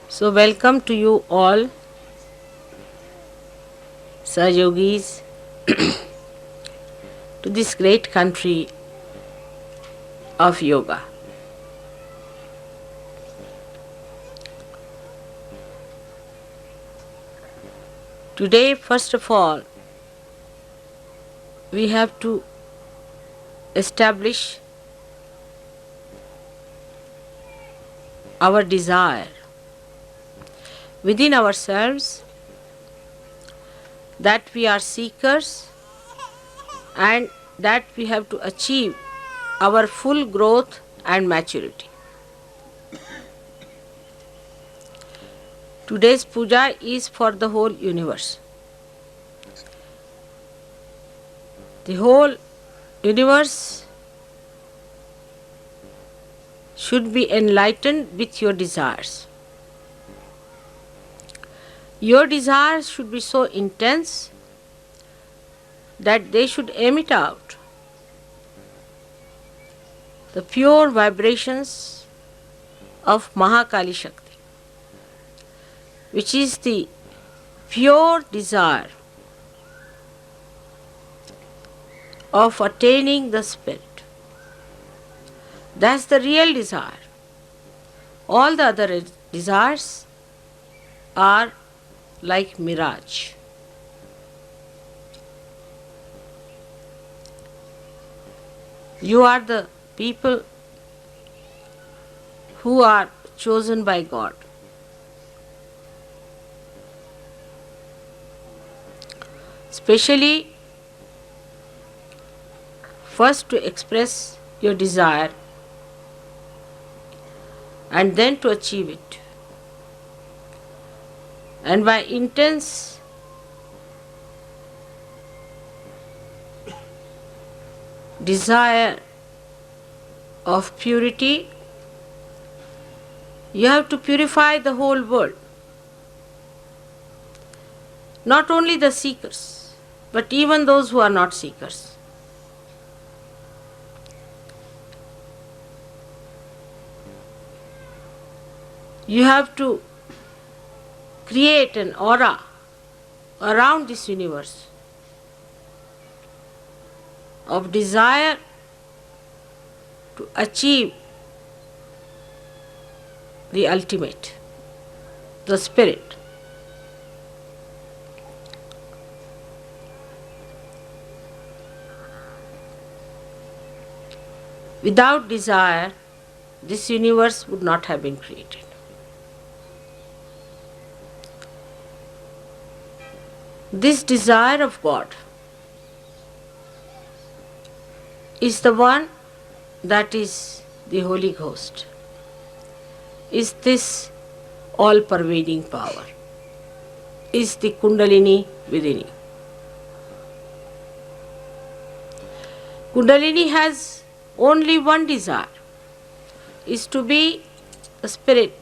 So, welcome to you all, Sahaja Yogis, to this great country of yoga. Today, first of all, we have to establish our desire within ourselves that we are seekers and that we have to achieve our full growth and maturity. Today's puja is for the whole universe. The whole universe should be enlightened with your desires. Your desires should be so intense that they should emit out the pure vibrations of Mahakali Shakti, which is the pure desire of attaining the spirit. That's the real desire. All the other desires are like mirage. You are the people who are chosen by God. Especially, first to express your desire and then to achieve it. And by intense desire of purity, you have to purify the whole world. Not only the seekers, but even those who are not seekers. You have to create an aura around this universe of desire to achieve the ultimate, the spirit. Without desire, this universe would not have been created. This desire of God is the one that is the Holy Ghost, is this all-pervading power, is the Kundalini within you. Kundalini has only one desire, is to be a spirit,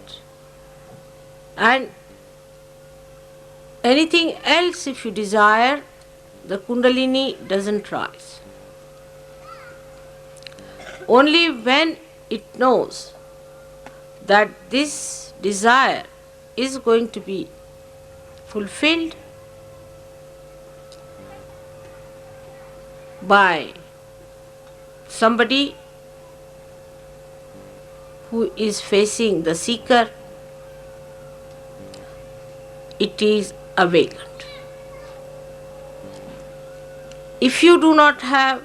and anything else if you desire, the Kundalini doesn't rise. Only when it knows that this desire is going to be fulfilled by somebody who is facing the seeker, it is awakened. If you do not have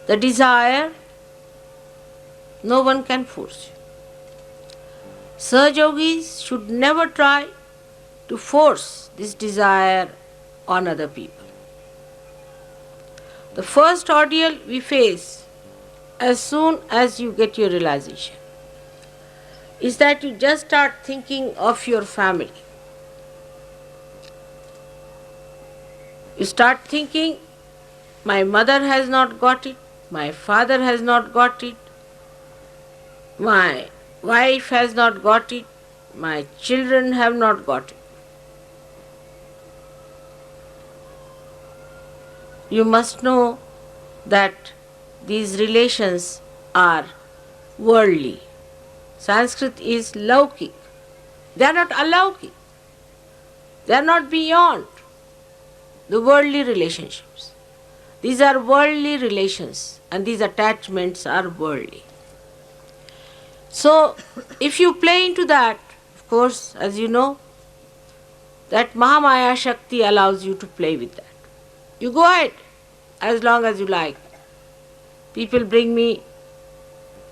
the desire, no one can force you. Sahaja Yogis should never try to force this desire on other people. The first ordeal we face as soon as you get your realization is that you just start thinking of your family. You start thinking, my mother has not got it, my father has not got it, my wife has not got it, my children have not got it. You must know that these relations are worldly. Sanskrit is laukik. They are not alaukik. They are not beyond the worldly relationships. These are worldly relations, and these attachments are worldly. So, if you play into that, of course, as you know, that Mahamaya Shakti allows you to play with that. You go ahead as long as you like. People bring me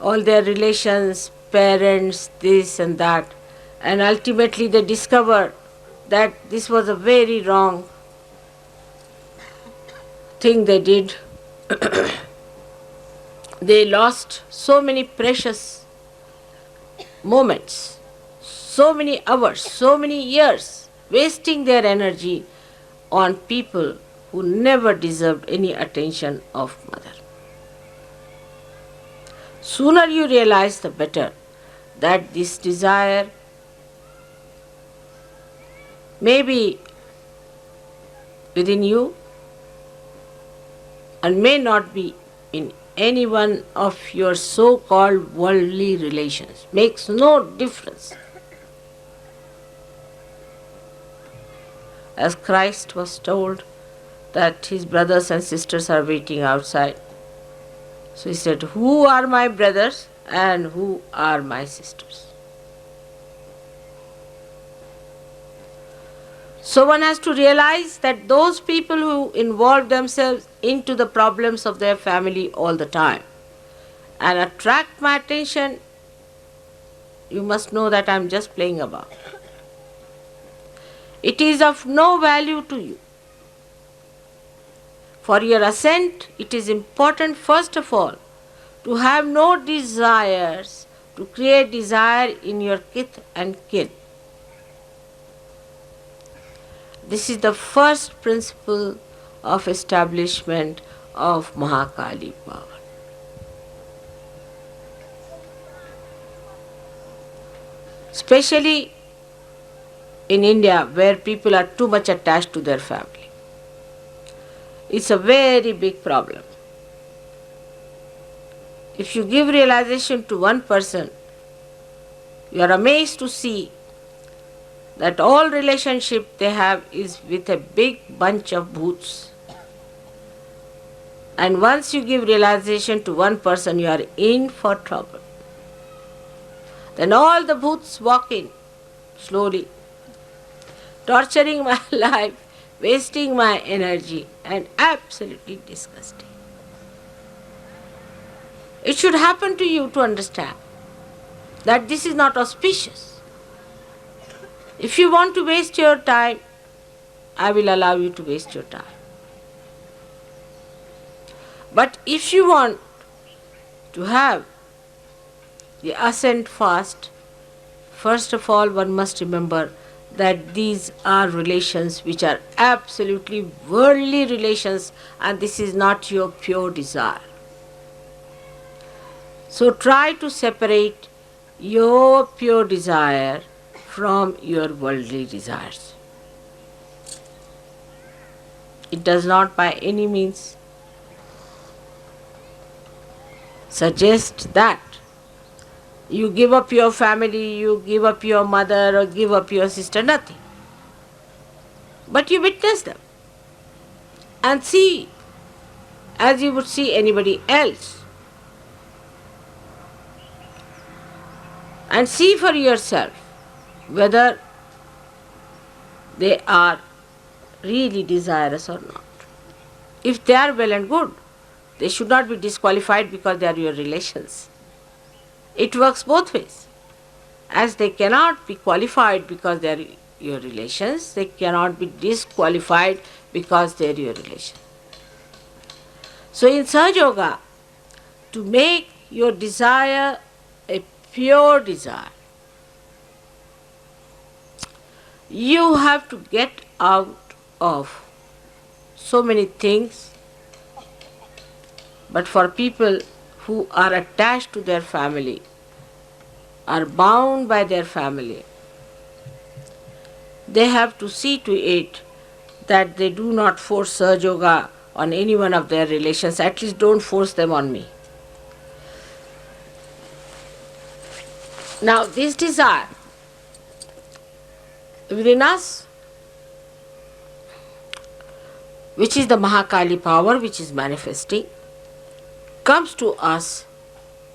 all their relations, parents, this and that, and ultimately they discover that this was a very wrong thing they did. They lost so many precious moments, so many hours, so many years, wasting their energy on people who never deserved any attention of mother. Sooner you realize, the better, that this desire may be within you and may not be in any one of your so-called worldly relations. Makes no difference. As Christ was told that his brothers and sisters are waiting outside, so he said, who are my brothers and who are my sisters? So one has to realize that those people who involve themselves into the problems of their family all the time and attract my attention, you must know that I am just playing about. It is of no value to you. For your ascent, it is important, first of all, to have no desires, to create desire in your kith and kin. This is the first principle of establishment of Mahakali power. Especially in India, where people are too much attached to their family. It's a very big problem. If you give realization to one person, you are amazed to see that all relationship they have is with a big bunch of bhoots. And once you give realization to one person, you are in for trouble. Then all the bhoots walk in slowly, torturing my life, wasting my energy, and absolutely disgusting. It should happen to you to understand that this is not auspicious. If you want to waste your time, I will allow you to waste your time. But if you want to have the ascent fast, first of all, one must remember that these are relations which are absolutely worldly relations, and this is not your pure desire. So try to separate your pure desire from your worldly desires. It does not by any means suggest that you give up your family, you give up your mother or give up your sister, nothing. But you witness them and see as you would see anybody else. And see for yourself whether they are really desirous or not. If they are well and good, they should not be disqualified because they are your relations. It works both ways. As they cannot be qualified because they are your relations, they cannot be disqualified because they are your relations. So in Sahaja Yoga, to make your desire a pure desire, you have to get out of so many things. But for people who are attached to their family, are bound by their family, they have to see to it that they do not force Sahaja Yoga on any one of their relations. At least don't force them on me. Now this desire within us, which is the Mahakali power which is manifesting, comes to us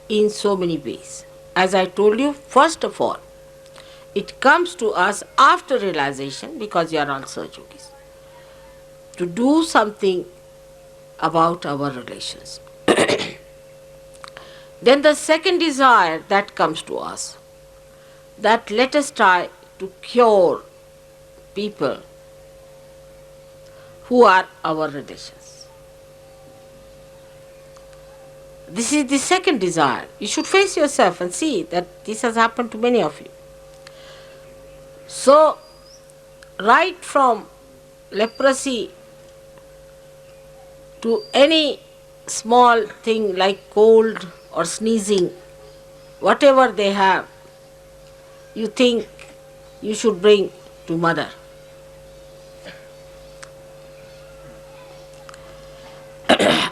in so many ways. As I told you, first of all, it comes to us after realization, because you are all Sahaja Yogis, to do something about our relations. Then the second desire that comes to us, that let us try to cure people who are our relations. This is the second desire. You should face yourself and see that this has happened to many of you. So, right from leprosy to any small thing like cold or sneezing, whatever they have, you think you should bring to mother.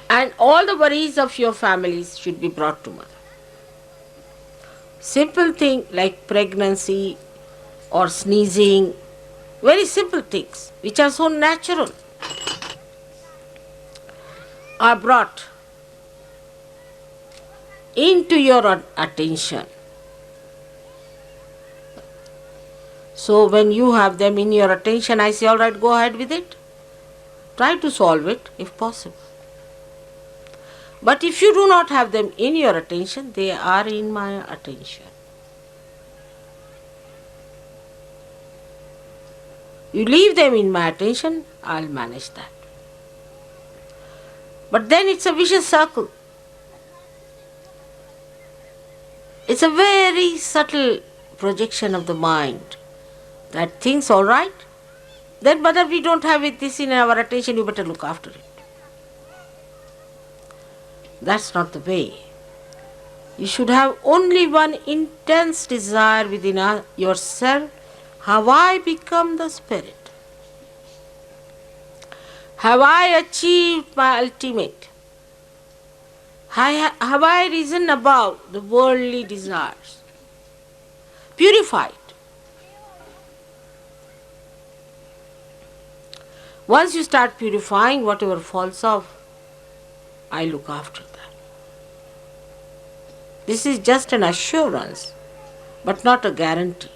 And all the worries of your families should be brought to mother. Simple thing like pregnancy or sneezing, very simple things which are so natural, are brought into your attention. So when you have them in your attention, I say, all right, go ahead with it. Try to solve it if possible. But if you do not have them in your attention, they are in my attention. You leave them in my attention, I'll manage that. But then it's a vicious circle. It's a very subtle projection of the mind that thinks, all right, then mother, we don't have this in our attention, you better look after it. That's not the way. You should have only one intense desire within yourself. Have I become the spirit? Have I achieved my ultimate? Have I risen above the worldly desires? Purified. Once you start purifying, whatever falls off, I look after that. This is just an assurance, but not a guarantee.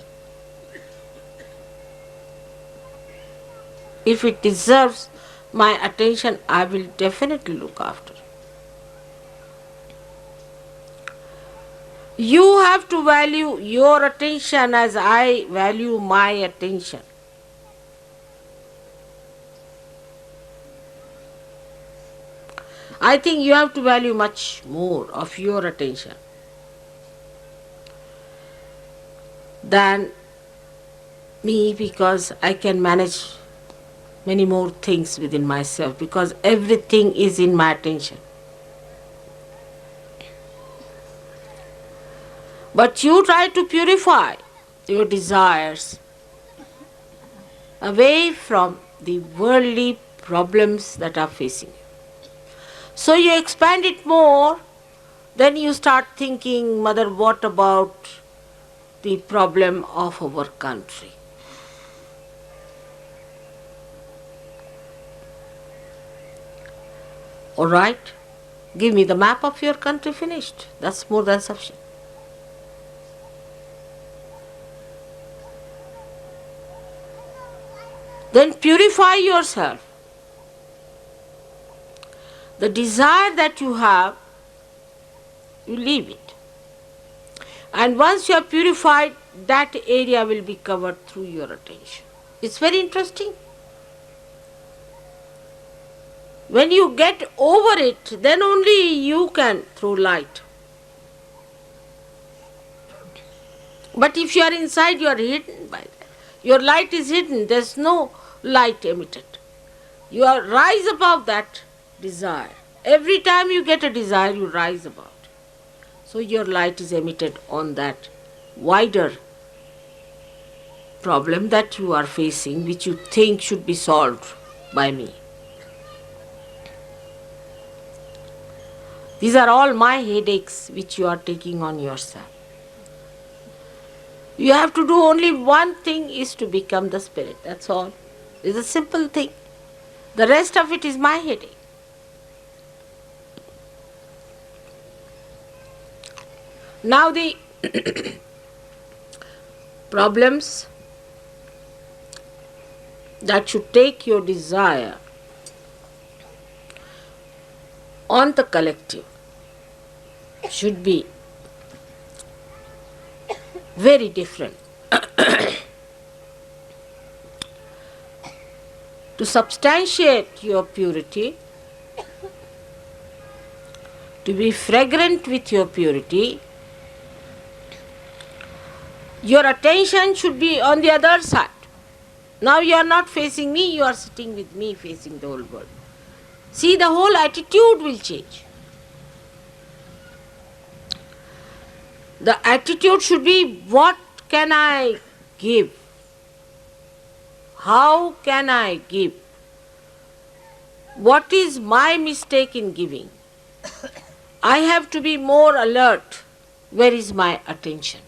If it deserves my attention, I will definitely look after it. You have to value your attention as I value my attention. I think you have to value much more of your attention than me, because I can manage many more things within myself, because everything is in my attention. But you try to purify your desires away from the worldly problems that are facing you. So you expand it more, then you start thinking, mother, what about the problem of our country? All right, give me the map of your country, finished. That's more than sufficient. Then purify yourself. The desire that you have, you leave it. And once you are purified, that area will be covered through your attention. It's very interesting. When you get over it, then only you can throw light. But if you are inside, you are hidden by that. Your light is hidden, there's no light emitted. You are rise above that desire. Every time you get a desire, you rise above it. So your light is emitted on that wider problem that you are facing, which you think should be solved by me. These are all my headaches which you are taking on yourself. You have to do only one thing, is to become the spirit. That's all. It's a simple thing. The rest of it is my headache. Now the problems that should take your desire on the collective should be very different. To substantiate your purity, to be fragrant with your purity, your attention should be on the other side. Now you are not facing me, you are sitting with me facing the whole world. See, the whole attitude will change. The attitude should be, what can I give? How can I give? What is my mistake in giving? I have to be more alert. Where is my attention?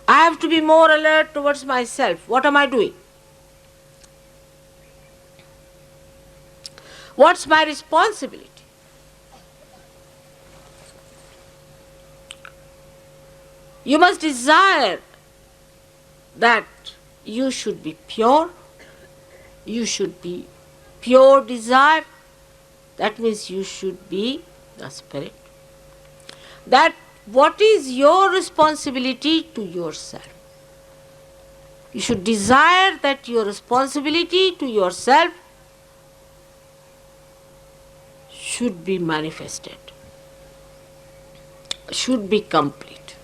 I have to be more alert towards myself. What am I doing? What's my responsibility? You must desire that you should be pure. You should be pure desire. That means you should be the spirit. That what is your responsibility to yourself? You should desire that your responsibility to yourself should be manifested, should be complete.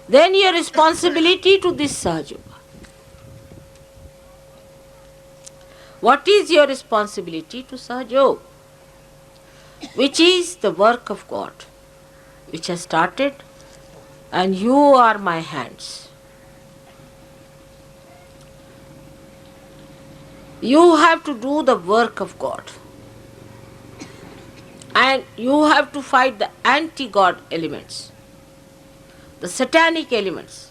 Then your responsibility to this Sahaja Yoga. What is your responsibility to Sahaja Yoga? Which is the work of God, which has started, and you are my hands. You have to do the work of God. And you have to fight the anti-God elements, the satanic elements.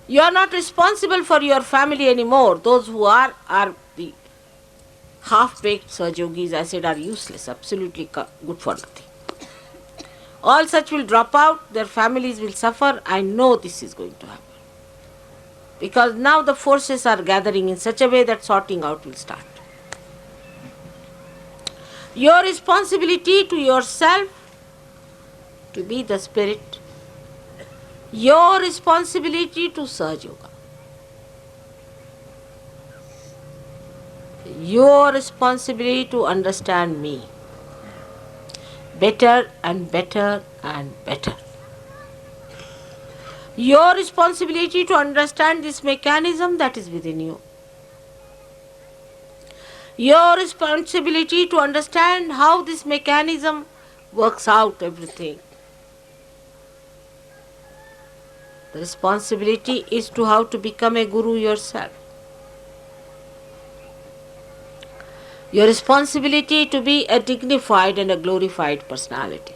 You are not responsible for your family anymore. Those who are the half-baked Sahaja Yogis, I said, are useless, absolutely good for nothing. All such will drop out, their families will suffer. I know this is going to happen. Because now the forces are gathering in such a way that sorting out will start. Your responsibility to yourself to be the spirit. Your responsibility to Sahaja Yoga. Your responsibility to understand me better and better and better. Your responsibility to understand this mechanism that is within you. Your responsibility to understand how this mechanism works out everything. The responsibility is to how to become a guru yourself. Your responsibility to be a dignified and a glorified personality.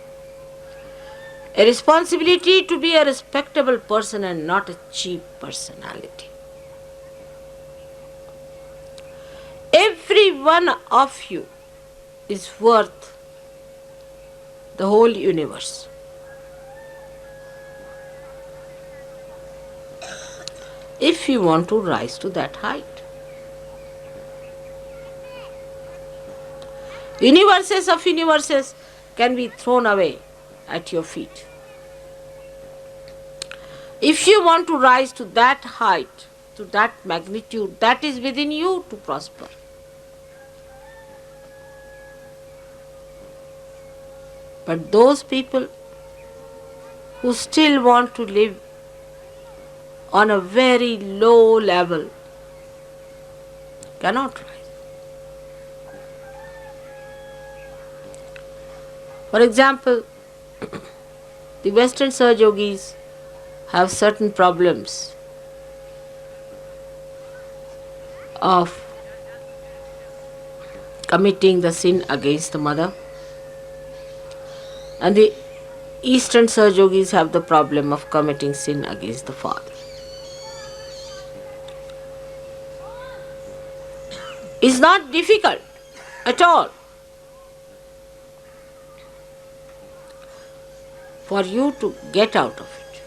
A responsibility to be a respectable person and not a cheap personality. Every one of you is worth the whole universe. If you want to rise to that height. Universes of universes can be thrown away at your feet. If you want to rise to that height, to that magnitude, that is within you to prosper. But those people who still want to live on a very low level cannot rise. For example, the Western Sahaja Yogis have certain problems of committing the sin against the mother And the Eastern Sahaja Yogis have the problem of committing sin against the Father. It's not difficult at all for you to get out of it.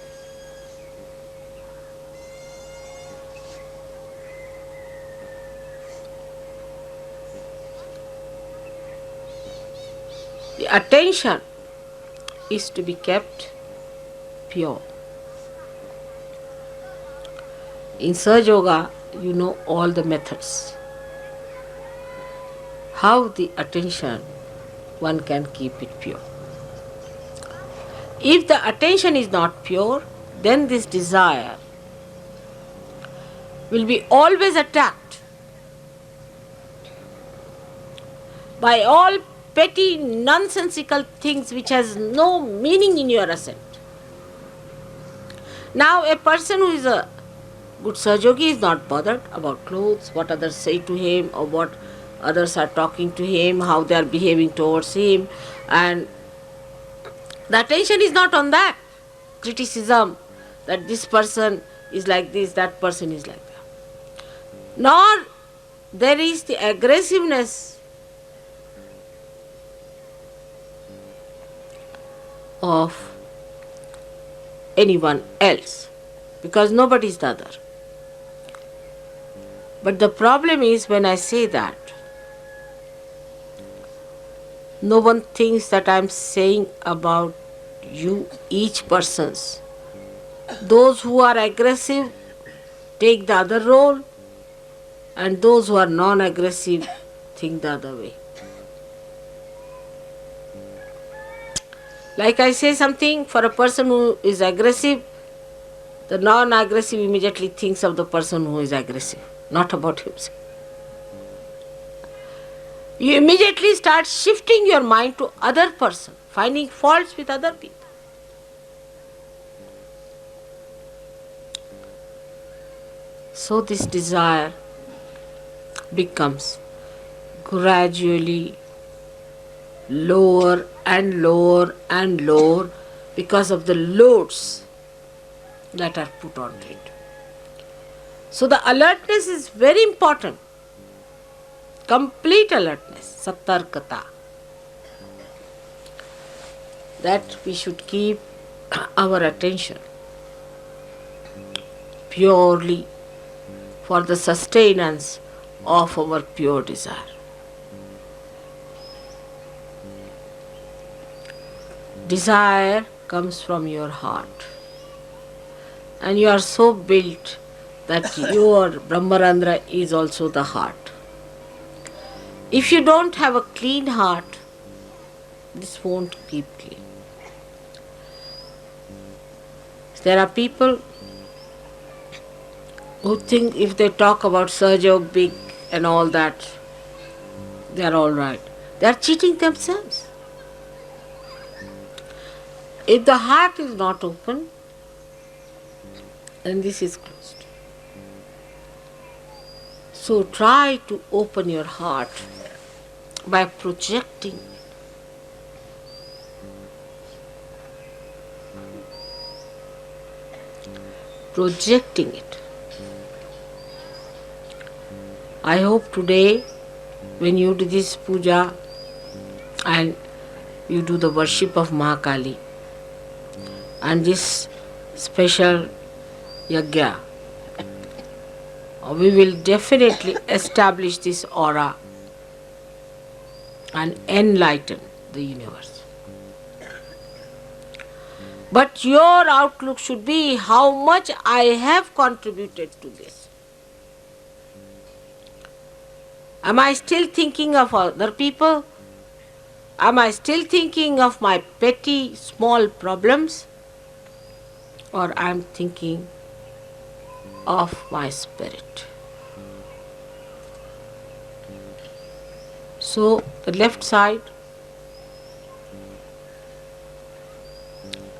The attention is to be kept pure. In Sahaja Yoga, you know all the methods. How the attention one can keep it pure. If the attention is not pure, then this desire will be always attacked by all petty nonsensical things which has no meaning in your assent. Now a person who is a good Sahaja Yogi is not bothered about clothes, what others say to him or what others are talking to him, how they are behaving towards him, and the attention is not on that. Criticism, that this person is like this, that person is like that. Nor there is the aggressiveness of anyone else, because nobody is the other. But the problem is when I say that, no one thinks that I am saying about you, each person's. Those who are aggressive take the other role, and those who are non-aggressive think the other way. Like I say something, for a person who is aggressive, the non-aggressive immediately thinks of the person who is aggressive, not about himself. You immediately start shifting your mind to other person, finding faults with other people. So this desire becomes gradually lower and lower and lower because of the loads that are put on it. So the alertness is very important. Complete alertness, satarkata. That we should keep our attention purely for the sustenance of our pure desire. Desire comes from your heart, and you are so built that your Brahmarandra is also the heart. If you don't have a clean heart, this won't keep clean. There are people who think if they talk about Sahaja Yoga big and all that, they are all right. They are cheating themselves. If the heart is not open, then this is closed. So try to open your heart by projecting. Projecting it. I hope today when you do this puja and you do the worship of Mahakali and this special yajna, we will definitely establish this aura and enlighten the universe. But your outlook should be how much I have contributed to this. Am I still thinking of other people? Am I still thinking of my petty small problems? Or I am thinking of my spirit? So the left side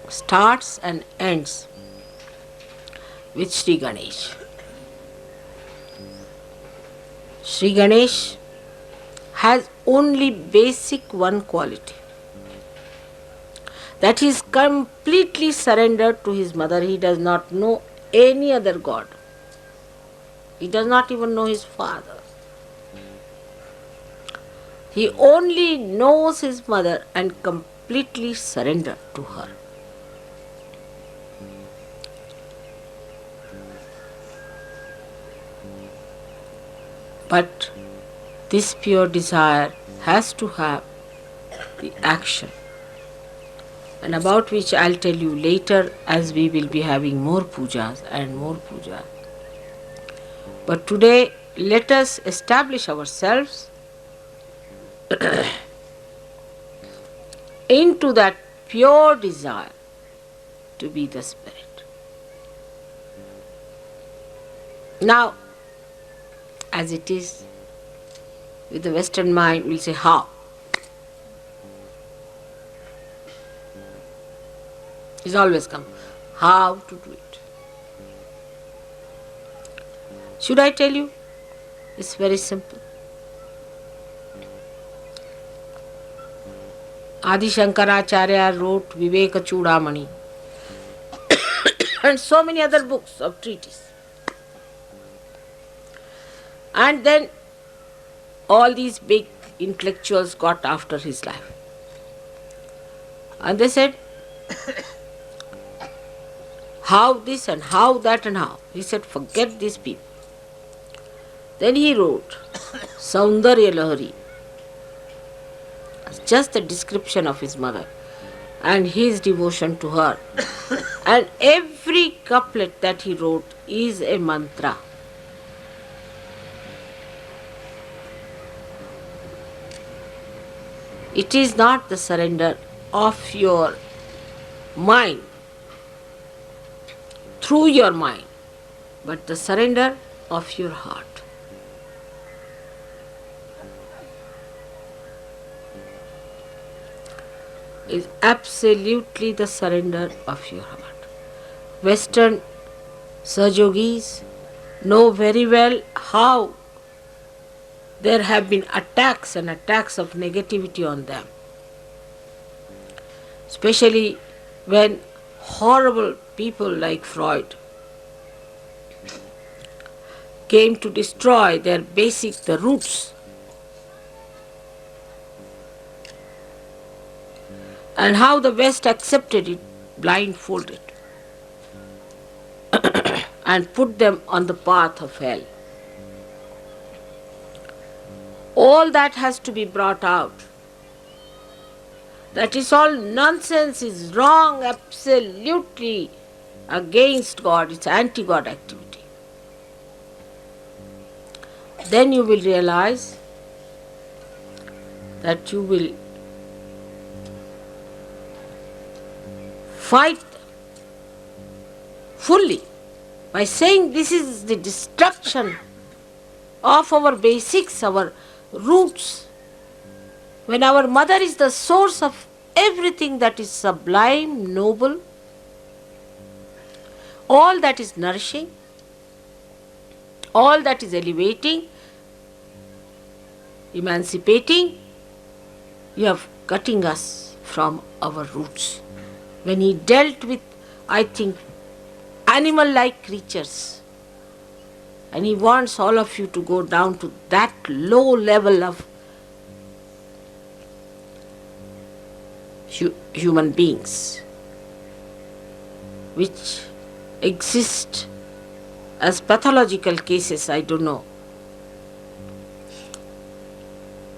starts and ends with Sri Ganesh. Sri Ganesh has only basic one quality. that he is completely surrendered to his mother. He does not know any other God. He does not even know his father. He only knows his mother and completely surrendered to her. But this pure desire has to have the action, and about which I'll tell you later, as we will be having more pujas and more pujas. But today, let us establish ourselves into that pure desire to be the Spirit. Now, as it is with the Western mind, we'll say how. It's always come. How to do it. Should I tell you? It's very simple. Adi Shankaracharya wrote Viveka Chudamani and so many other books of treatises. And then all these big intellectuals got after his life. And they said, how this and how that and how. He said, forget these people. Then he wrote Saundarya Lahari, just a description of his mother and his devotion to her. And every couplet that he wrote is a mantra. It is not the surrender of your mind, through your mind, but the surrender of your heart. Is absolutely the surrender of your heart. Western Sahajogis know very well how there have been attacks and attacks of negativity on them. Especially when horrible people like Freud came to destroy their basic, the roots. And how the West accepted it blindfolded and put them on the path of hell. All that has to be brought out. That is all nonsense, is wrong, absolutely against God, it's anti-God activity. Then you will realize that you will fight fully by saying this is the destruction of our basics, our roots. When our mother is the source of everything that is sublime, noble, all that is nourishing, all that is elevating, emancipating, you are cutting us from our roots. When he dealt with, I think, animal-like creatures, and he wants all of you to go down to that low level of human beings, which exist as pathological cases, I don't know.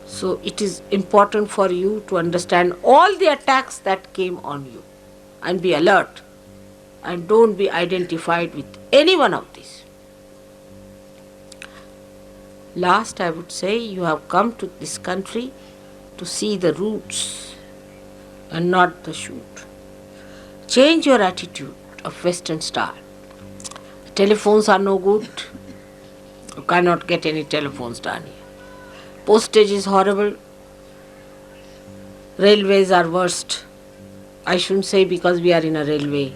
So it is important for you to understand all the attacks that came on you and be alert and don't be identified with any one of these. Last, I would say, you have come to this country to see the roots and not the shoot. Change your attitude of Western style. Telephones are no good. You cannot get any telephones done here. Postage is horrible. Railways are worst. I shouldn't say because we are in a railway.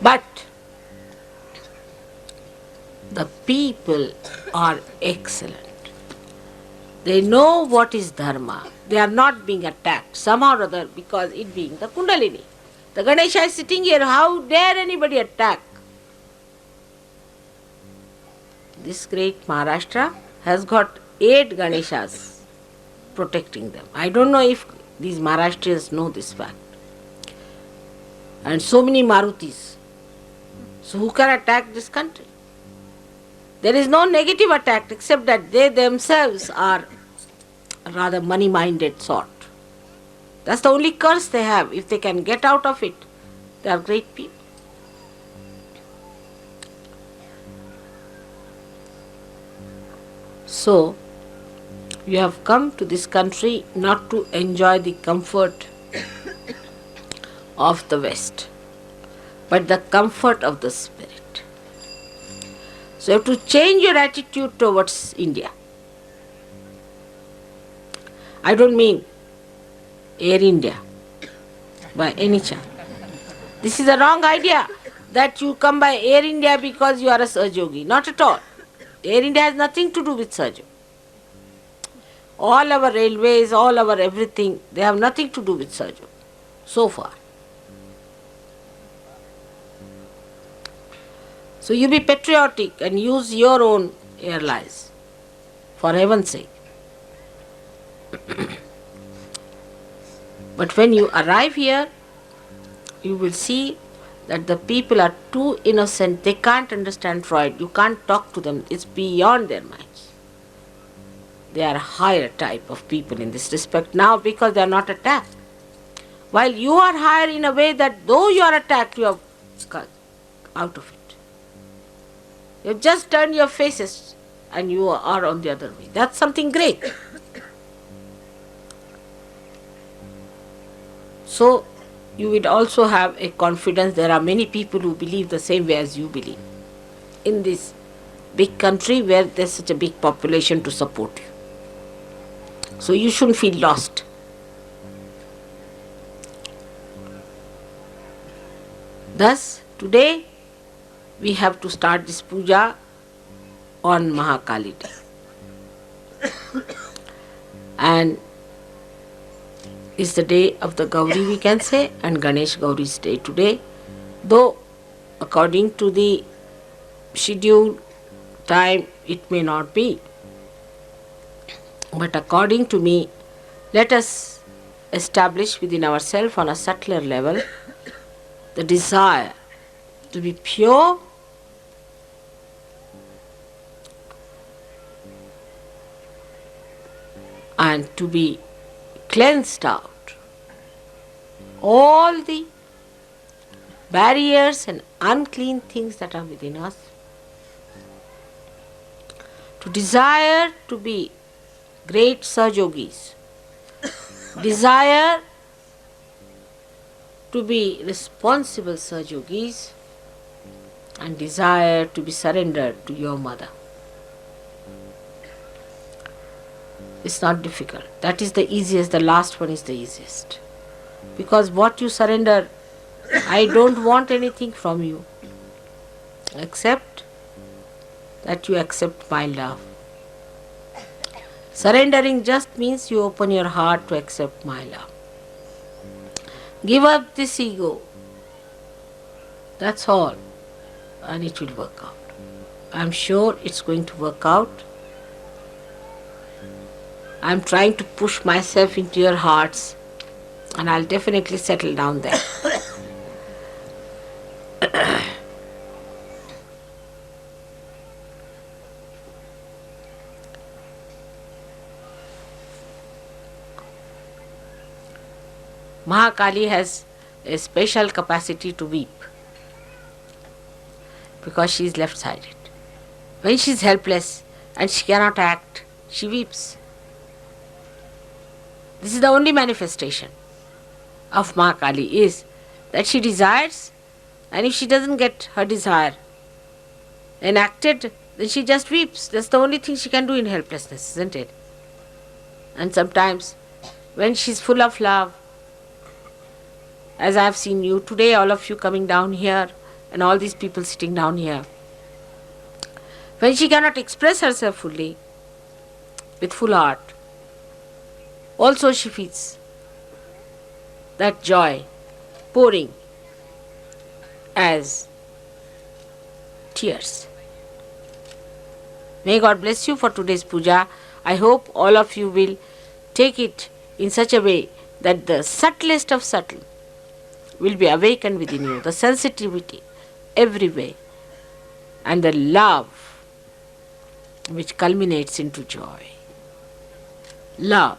But the people are excellent. They know what is dharma. They are not being attacked somehow or other because it being the Kundalini. The Ganesha is sitting here, how dare anybody attack? This great Maharashtra has got 8 Ganeshas protecting them. I don't know if these Maharashtrians know this fact. And so many Marutis. So who can attack this country? There is no negative attack except that they themselves are rather money-minded sort. That's the only curse they have. If they can get out of it, they are great people. So, you have come to this country not to enjoy the comfort of the West, but the comfort of the spirit. So you have to change your attitude towards India. I don't mean Air India by any chance. This is a wrong idea that you come by Air India because you are a Sahaja Yogi. Not at all. Air India has nothing to do with Sahaja. All our railways, all our everything, they have nothing to do with Sahaja so far. So you be patriotic and use your own airlines, for heaven's sake. But when you arrive here, you will see that the people are too innocent. They can't understand Freud. You can't talk to them. It's beyond their minds. They are a higher type of people in this respect now because they are not attacked. While you are higher in a way that though you are attacked, you are out of it. You have just turned your faces and you are on the other way. That's something great. So, you would also have a confidence. There are many people who believe the same way as you believe in this big country where there's such a big population to support you. So you shouldn't feel lost. Thus, today we have to start this puja on Mahakali Day. And it's the day of the Gauri, we can say, and Ganesh Gauri's day today. Though, according to the scheduled time, it may not be. But according to me, let us establish within ourselves on a subtler level the desire to be pure and to be cleansed out all the barriers and unclean things that are within us, to desire to be great Sahaja Yogis, desire to be responsible Sahaja Yogis, and desire to be surrendered to your mother. It's not difficult. That is the easiest. The last one is the easiest. Because what you surrender, I don't want anything from you except that you accept my love. Surrendering just means you open your heart to accept my love. Give up this ego. That's all. And it will work out. I'm sure it's going to work out. I'm trying to push myself into your hearts, and I'll definitely settle down there. Mahakali has a special capacity to weep because she is left-sided. When she is helpless and she cannot act, she weeps. This is the only manifestation of Mahakali, is that she desires, and if she doesn't get her desire enacted, then she just weeps. That's the only thing she can do in helplessness, isn't it? And sometimes when she's full of love, as I have seen you today, all of you coming down here, and all these people sitting down here, When she cannot express herself fully, with full heart, also she feels that joy pouring as tears. May God bless you for today's puja. I hope all of you will take it in such a way that the subtlest of subtle will be awakened within you, the sensitivity everywhere, and the love which culminates into joy. Love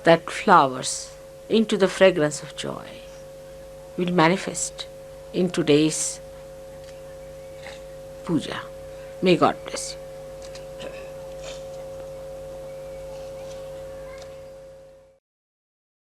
that flowers into the fragrance of joy will manifest in today's puja. May God bless you.